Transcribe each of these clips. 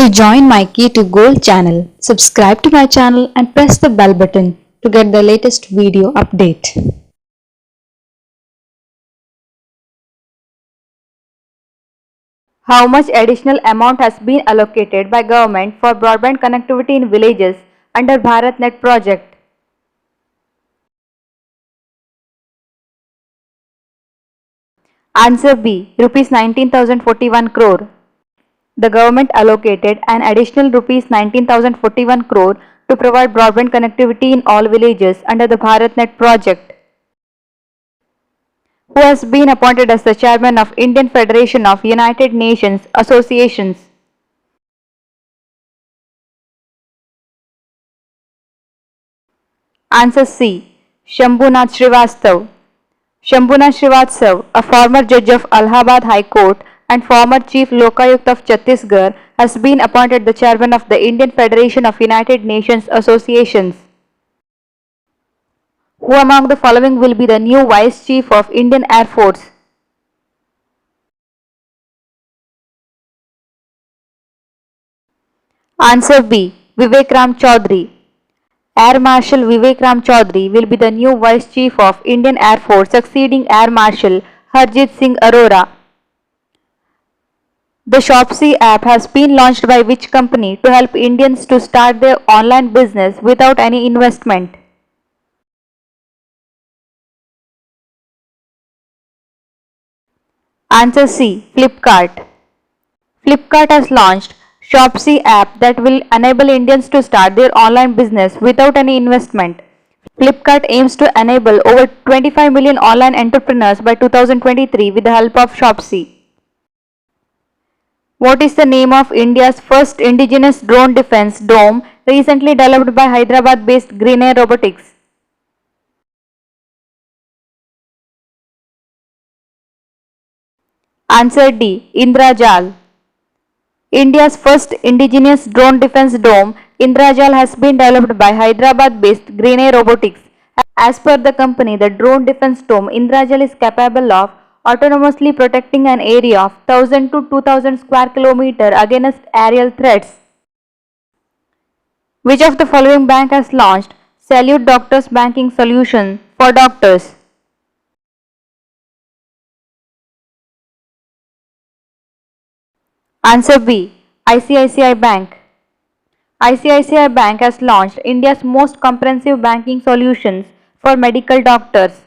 join my Key to Gold channel, subscribe to my channel and press the bell button to get the latest video update. How much additional amount has been allocated by government for broadband connectivity in villages under BharatNet project? Answer B. Rupees 19,041 crore. The government allocated an additional Rs 19,041 crore to provide broadband connectivity in all villages under the BharatNet project. Who has been appointed as the chairman of Indian Federation of United Nations Associations? Answer C. Shambhunath Srivastav. Shambhunath Srivastav, a former judge of Allahabad High Court and former Chief Lokayukt of Chhattisgarh, has been appointed the chairman of the Indian Federation of United Nations Associations. Who among the following will be the new Vice Chief of Indian Air Force? Answer B. Vivek Ram Chaudhary. Air Marshal Vivek Ram Chaudhary will be the new Vice Chief of Indian Air Force, succeeding Air Marshal Harjit Singh Arora. The Shopsy app has been launched by which company to help Indians to start their online business without any investment? Answer C. Flipkart. Flipkart has launched Shopsy app that will enable Indians to start their online business without any investment. Flipkart aims to enable over 25 million online entrepreneurs by 2023 with the help of Shopsy. What is the name of India's first indigenous drone defense dome recently developed by Hyderabad-based Green Air Robotics? Answer D. Indrajal. India's first indigenous drone defense dome, Indrajal, has been developed by Hyderabad-based Green Air Robotics. As per the company, the drone defense dome Indrajal is capable of autonomously protecting an area of 1000 to 2000 square kilometer against aerial threats. Which of the following bank has launched Salute Doctors Banking Solution for doctors? Answer B. ICICI Bank. ICICI Bank has launched India's most comprehensive banking solutions for medical doctors.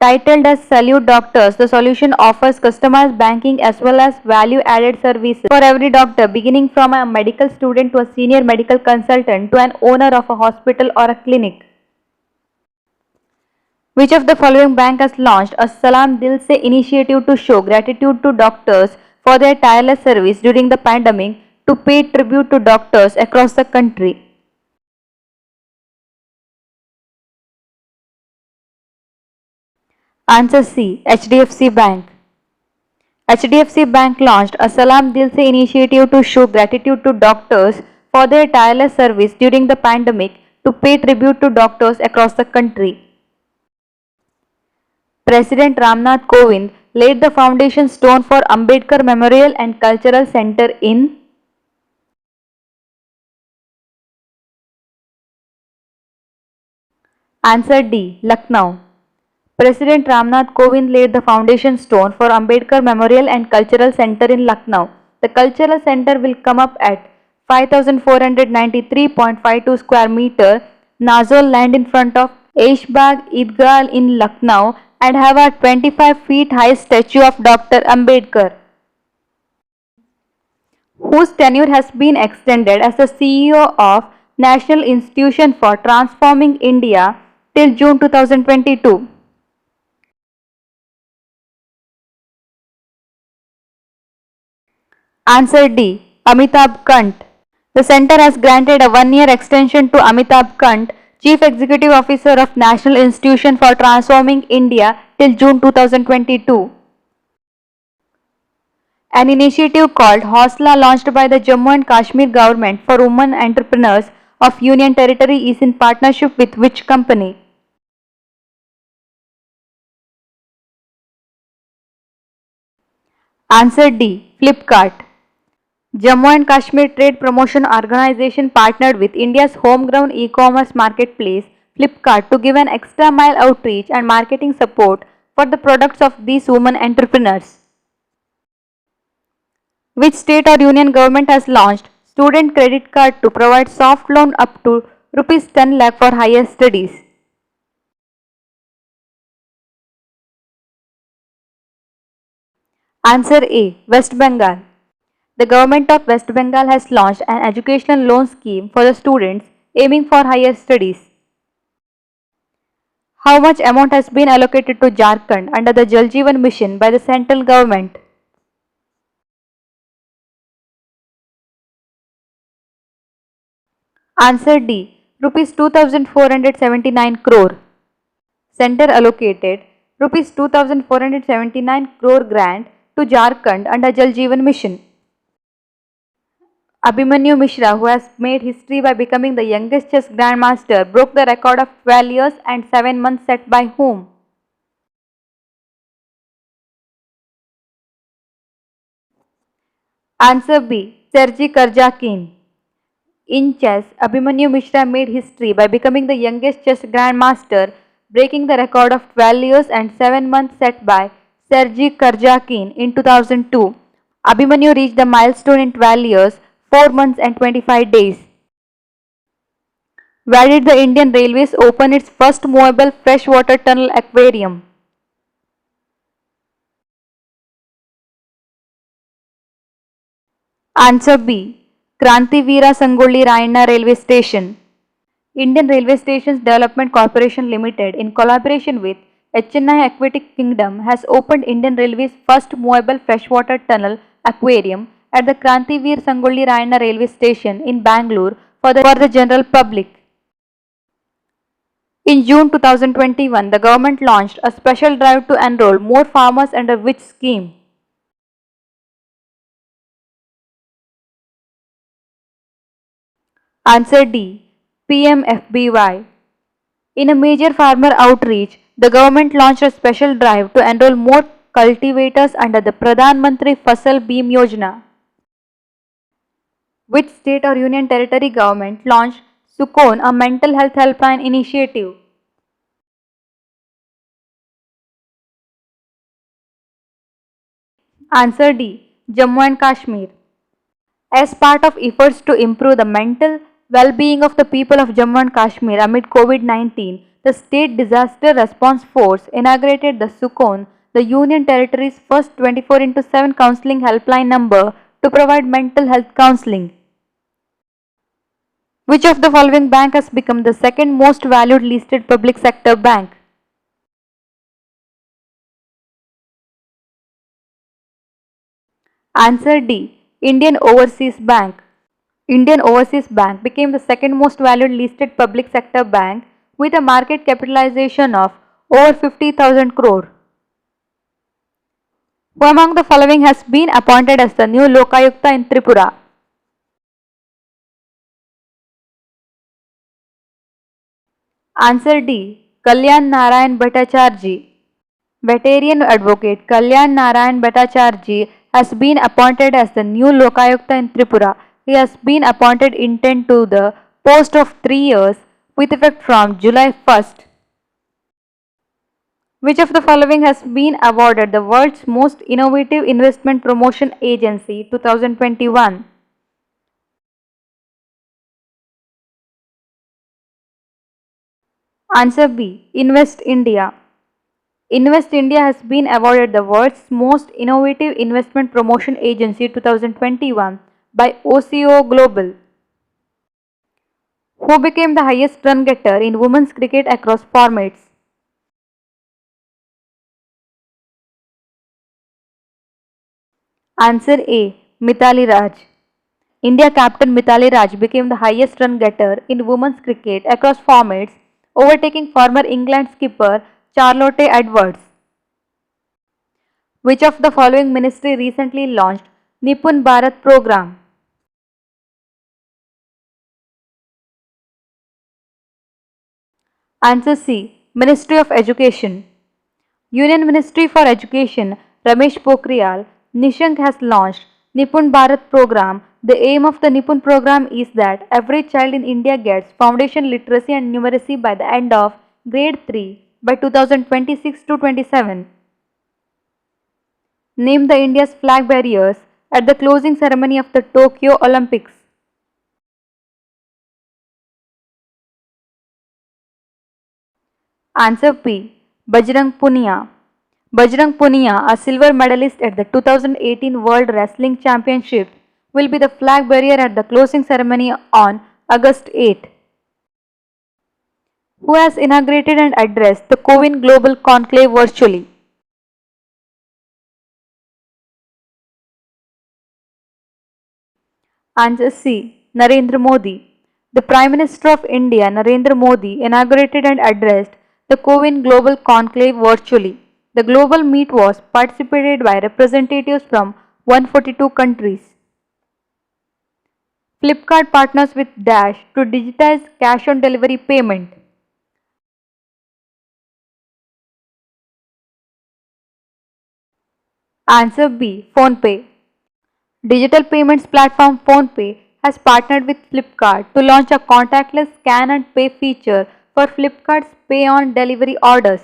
Titled as Salute Doctors, the solution offers customized banking as well as value-added services for every doctor, beginning from a medical student to a senior medical consultant to an owner of a hospital or a clinic. Which of the following bank has launched a Salam Dil Se initiative to show gratitude to doctors for their tireless service during the pandemic to pay tribute to doctors across the country? Answer C. HDFC Bank. HDFC Bank launched a Salam Dil Se initiative to show gratitude to doctors for their tireless service during the pandemic to pay tribute to doctors across the country. President Ramnath Kovind laid the foundation stone for Ambedkar Memorial and Cultural Center in Answer D. Lucknow. President Ramnath Kovind laid the foundation stone for Ambedkar Memorial and Cultural Center in Lucknow. The Cultural Center will come up at 5,493.52 square meter Nazol land in front of Aishbagh Eidgah in Lucknow and have a 25 feet high statue of Dr. Ambedkar, whose tenure has been extended as the CEO of National Institution for Transforming India till June 2022. Answer D. Amitabh Kant. The center has granted a one-year extension to Amitabh Kant, Chief Executive Officer of National Institution for Transforming India till June 2022. An initiative called Hosla, launched by the Jammu and Kashmir government for women entrepreneurs of Union Territory, is in partnership with which company? Answer D. Flipkart. Jammu and Kashmir Trade Promotion Organization partnered with India's homegrown e-commerce marketplace Flipkart to give an extra mile outreach and marketing support for the products of these women entrepreneurs. Which state or union government has launched student credit card to provide soft loan up to rupees 10 lakh for higher studies? Answer A. West Bengal. The government of West Bengal has launched an educational loan scheme for the students aiming for higher studies. How much amount has been allocated to Jharkhand under the Jal Jeevan Mission by the central government? Answer D. Rupees 2479 crore. Center allocated rupees 2479 crore grant to Jharkhand under Jal Jeevan Mission. Abhimanyu Mishra, who has made history by becoming the youngest chess grandmaster, broke the record of 12 years and 7 months set by whom? Answer B. Sergey Karjakin. In chess, Abhimanyu Mishra made history by becoming the youngest chess grandmaster, breaking the record of 12 years and 7 months set by Sergey Karjakin in 2002. Abhimanyu reached the milestone in 12 years, 4 months and 25 days. Where did the Indian Railways open its first movable freshwater tunnel aquarium? Answer B. Krantivira Sangolli Rayanna Railway Station. Indian Railway Stations Development Corporation Limited, in collaboration with HNI Aquatic Kingdom, has opened Indian Railway's first movable freshwater tunnel aquarium at the Krantivir Sangolli Rayanna Railway Station in Bangalore for the general public. In June 2021, the government launched a special drive to enroll more farmers under which scheme? Answer D. PMFBY. In a major farmer outreach, the government launched a special drive to enroll more cultivators under the Pradhan Mantri Fasal Beam Yojana. Which state or union territory government launched Sukon, a mental health helpline initiative? Answer D. Jammu and Kashmir. As part of efforts to improve the mental well-being of the people of Jammu and Kashmir amid COVID-19, the State Disaster Response Force inaugurated the Sukon, the Union Territory's first 24/7 counseling helpline number to provide mental health counseling. Which of the following bank has become the second most valued listed public sector bank? Answer D. Indian Overseas Bank. Indian Overseas Bank became the second most valued listed public sector bank with a market capitalization of over 50,000 crore. Who among the following has been appointed as the new Lokayukta in Tripura? Answer D. Kalyan Narayan Bhattacharjee. Veteran advocate Kalyan Narayan Bhattacharjee has been appointed as the new Lokayukta in Tripura. He has been appointed intend to the post of 3 years with effect from July 1st. Which of the following has been awarded the world's most innovative investment promotion agency 2021? Answer B. Invest India. Invest India has been awarded the world's most innovative investment promotion agency 2021 by OCO Global. Who became the highest run getter in women's cricket across formats? Answer A. Mithali Raj. India captain Mithali Raj became the highest run getter in women's cricket across formats, overtaking former England skipper Charlotte Edwards. Which of the following ministry recently launched Nipun Bharat program? Answer C. Ministry of Education. Union Ministry for Education Ramesh Pokhriyal Nishank has launched Nipun Bharat program. The aim of the Nipun program is that every child in India gets foundation literacy and numeracy by the end of grade 3 by 2026 to 27. Name the India's flag bearers at the closing ceremony of the Tokyo Olympics. Answer P. Bajrang Punia. Bajrang Punia, a silver medalist at the 2018 World Wrestling Championship, will be the flag bearer at the closing ceremony on August 8. Who has inaugurated and addressed the CoWIN Global Conclave virtually? Answer C. Narendra Modi. The Prime Minister of India, Narendra Modi, inaugurated and addressed the CoWIN Global Conclave virtually. The global meet was participated by representatives from 142 countries. Flipkart partners with Dash to digitize cash on delivery payment. Answer B. PhonePe. Digital payments platform PhonePe has partnered with Flipkart to launch a contactless scan and pay feature for Flipkart's pay on delivery orders.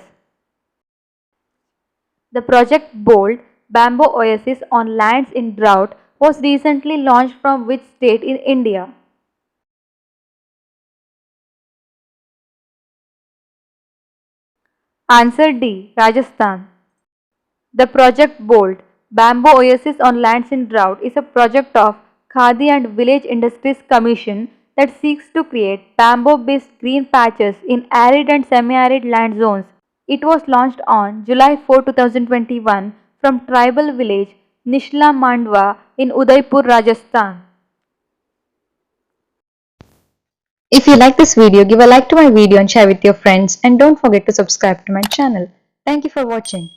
The Project Bold Bamboo Oasis on lands in drought was recently launched from which state in India? Answer D. Rajasthan. The Project Bold Bamboo Oasis on lands in drought is a project of Khadi and Village Industries Commission that seeks to create bamboo-based green patches in arid and semi-arid land zones. It was launched on July 4, 2021 from tribal village Nishla Mandwa in Udaipur, Rajasthan. If you like this video, give a like to my video and share with your friends, and don't forget to subscribe to my channel. Thank you for watching.